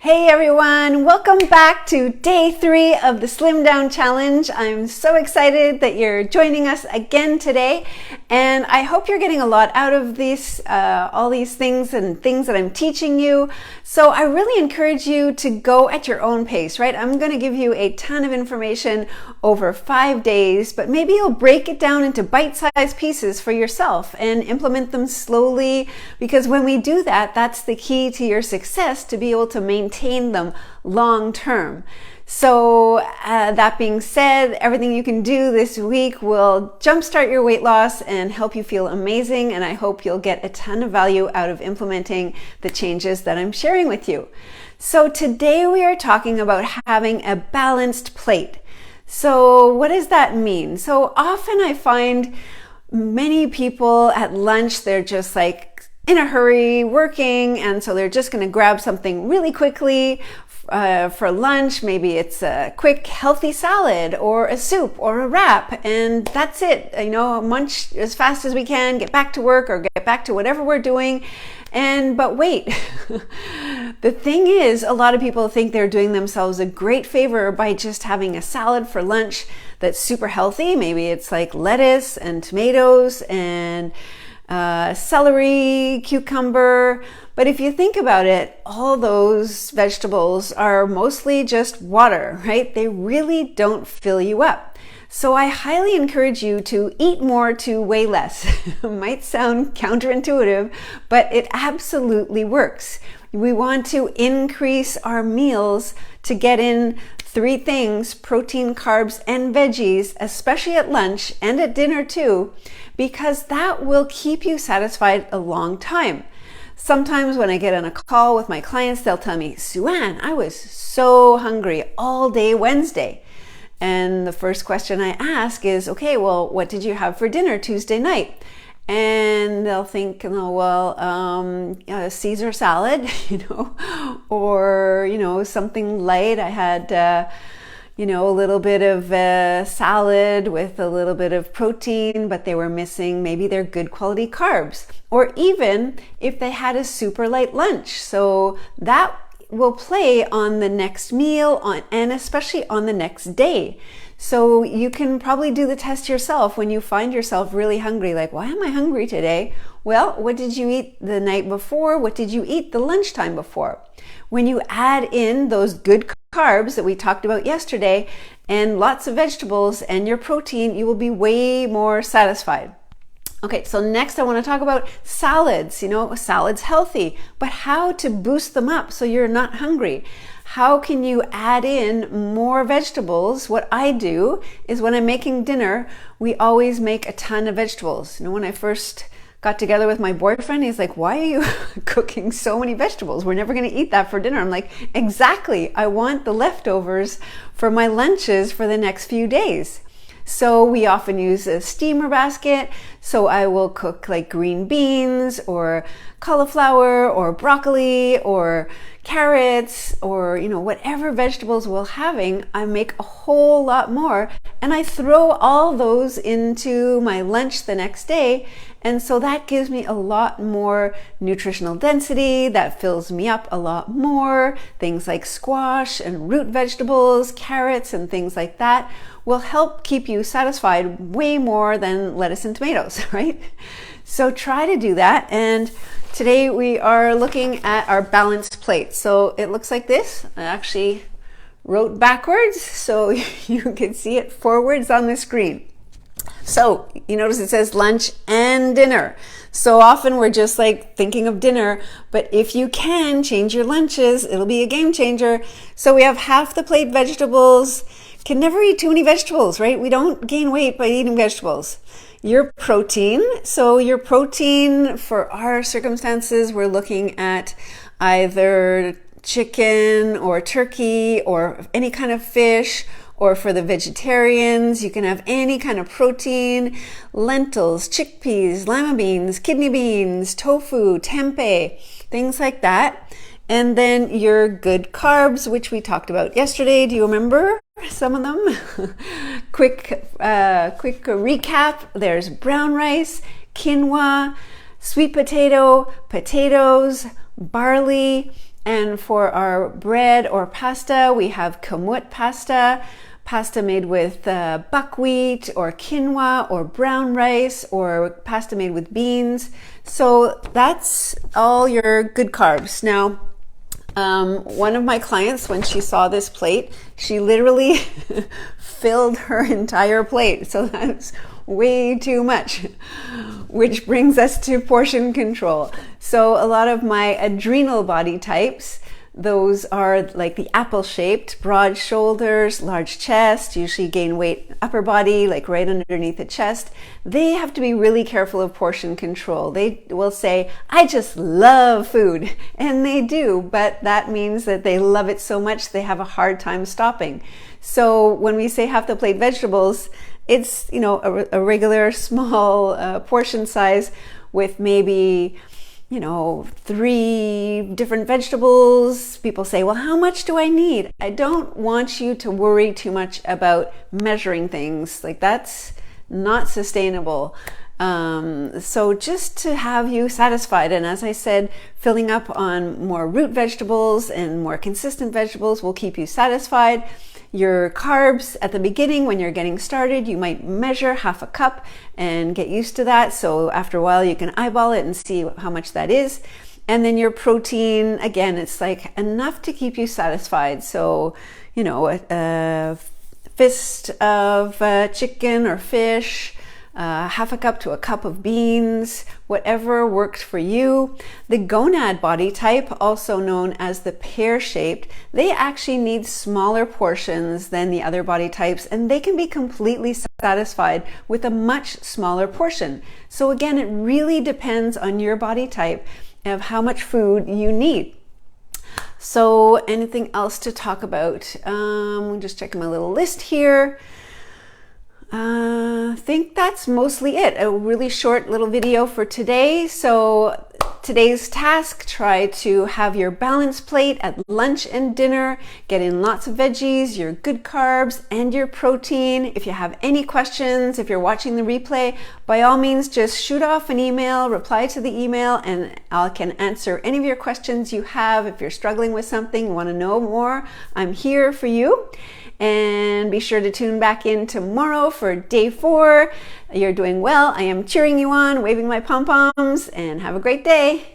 Hey everyone, welcome back to day 3 of the Slim Down Challenge. I'm so excited that you're joining us again today, and I hope you're getting a lot out of these, all these things and things that I'm teaching you. So I really encourage you to go at your own pace, right? I'm going to give you a ton of information over 5 days, but maybe you'll break it down into bite-sized pieces for yourself and implement them slowly, because when we do that, that's the key to your success, to be able to maintain them long term. So that being said, everything you can do this week will jumpstart your weight loss and help you feel amazing, and I hope you'll get a ton of value out of implementing the changes that I'm sharing with you. So today we are talking about having a balanced plate. So what does that mean? So often I find many people at lunch, they're just like in a hurry working, and so they're just going to grab something really quickly for lunch. Maybe it's a quick healthy salad or a soup or a wrap, and that's it. Munch as fast as we can, get back to work or get back to whatever we're doing. But wait, the thing is, a lot of people think they're doing themselves a great favor by just having a salad for lunch that's super healthy. Maybe it's like lettuce and tomatoes and celery, cucumber. But if you think about it, all those vegetables are mostly just water, right? They really don't fill you up. So I highly encourage you to eat more to weigh less. It might sound counterintuitive, but it absolutely works. We want to increase our meals to get in 3 things: protein, carbs, and veggies, especially at lunch and at dinner too, because that will keep you satisfied a long time. Sometimes when I get on a call with my clients, they'll tell me, "Sue-Ann, I was so hungry all day Wednesday." And the first question I ask is, okay, well, what did you have for dinner Tuesday night? And they'll think, Caesar salad, or, something light. I had, a little bit of salad with a little bit of protein, but they were missing maybe their good quality carbs. Or even if they had a super light lunch. So that will play on the next meal and especially on the next day. So you can probably do the test yourself when you find yourself really hungry, like, why am I hungry today? Well, what did you eat the night before? What did you eat the lunchtime before? When you add in those good carbs that we talked about yesterday and lots of vegetables and your protein, you will be way more satisfied. Okay, so next I want to talk about salads. Salad's healthy, but how to boost them up so you're not hungry. How can you add in more vegetables? What I do is when I'm making dinner, we always make a ton of vegetables. When I first got together with my boyfriend, he's like, "Why are you cooking so many vegetables? We're never going to eat that for dinner." I'm like, exactly. I want the leftovers for my lunches for the next few days. So we often use a steamer basket. So I will cook like green beans or cauliflower or broccoli or carrots or, whatever vegetables we're having. I make a whole lot more and I throw all those into my lunch the next day. And so that gives me a lot more nutritional density. That fills me up a lot more. Things like squash and root vegetables, carrots and things like that will help keep you satisfied way more than lettuce and tomatoes, right? So try to do that. And today we are looking at our balanced plate. So it looks like this. I actually wrote backwards so you can see it forwards on the screen. So you notice it says lunch and dinner. So often we're just like thinking of dinner, but if you can change your lunches, it'll be a game changer. So we have half the plate vegetables. Can never eat too many vegetables, right? We don't gain weight by eating vegetables. Your protein. So your protein, for our circumstances, we're looking at either chicken or turkey or any kind of fish. Or for the vegetarians, you can have any kind of protein: lentils, chickpeas, lima beans, kidney beans, tofu, tempeh, things like that. And then your good carbs, which we talked about yesterday. Do you remember some of them? Quick recap. There's brown rice, quinoa, sweet potato, potatoes, barley, And for our bread or pasta, we have kamut pasta, pasta made with buckwheat or quinoa or brown rice, or pasta made with beans. So that's all your good carbs. Now, one of my clients, when she saw this plate, she literally filled her entire plate. So that's way too much, which brings us to portion control. So a lot of my adrenal body types, those are like the apple-shaped, broad shoulders, large chest, usually gain weight upper body, like right underneath the chest. They have to be really careful of portion control. They will say, I just love food. And they do, but that means that they love it so much they have a hard time stopping. So when we say half the plate vegetables, it's, you know, a regular small portion size with maybe, you know, 3 different vegetables. People say, well, how much do I need? I don't want you to worry too much about measuring things. Like, that's not sustainable. So just to have you satisfied, and as I said, filling up on more root vegetables and more consistent vegetables will keep you satisfied. Your carbs at the beginning, when you're getting started, you might measure half a cup and get used to that. So after a while, you can eyeball it and see how much that is. And then your protein, again, it's like enough to keep you satisfied. So, you know, a fist of chicken or fish, half a cup to a cup of beans, whatever works for you. The gonad body type, also known as the pear-shaped, they actually need smaller portions than the other body types, and they can be completely satisfied with a much smaller portion. So again, it really depends on your body type of how much food you need. So anything else to talk about? Just checking my little list here. I think that's mostly it. A really short little video for today. So today's task, try to have your balanced plate at lunch and dinner. Get in lots of veggies, your good carbs, and your protein. If you have any questions, if you're watching the replay, by all means, just shoot off an email, reply to the email, and I can answer any of your questions you have. If you're struggling with something, want to know more, I'm here for you. And be sure to tune back in tomorrow for day 4. You're doing well. I am cheering you on, waving my pom-poms, and have a great day.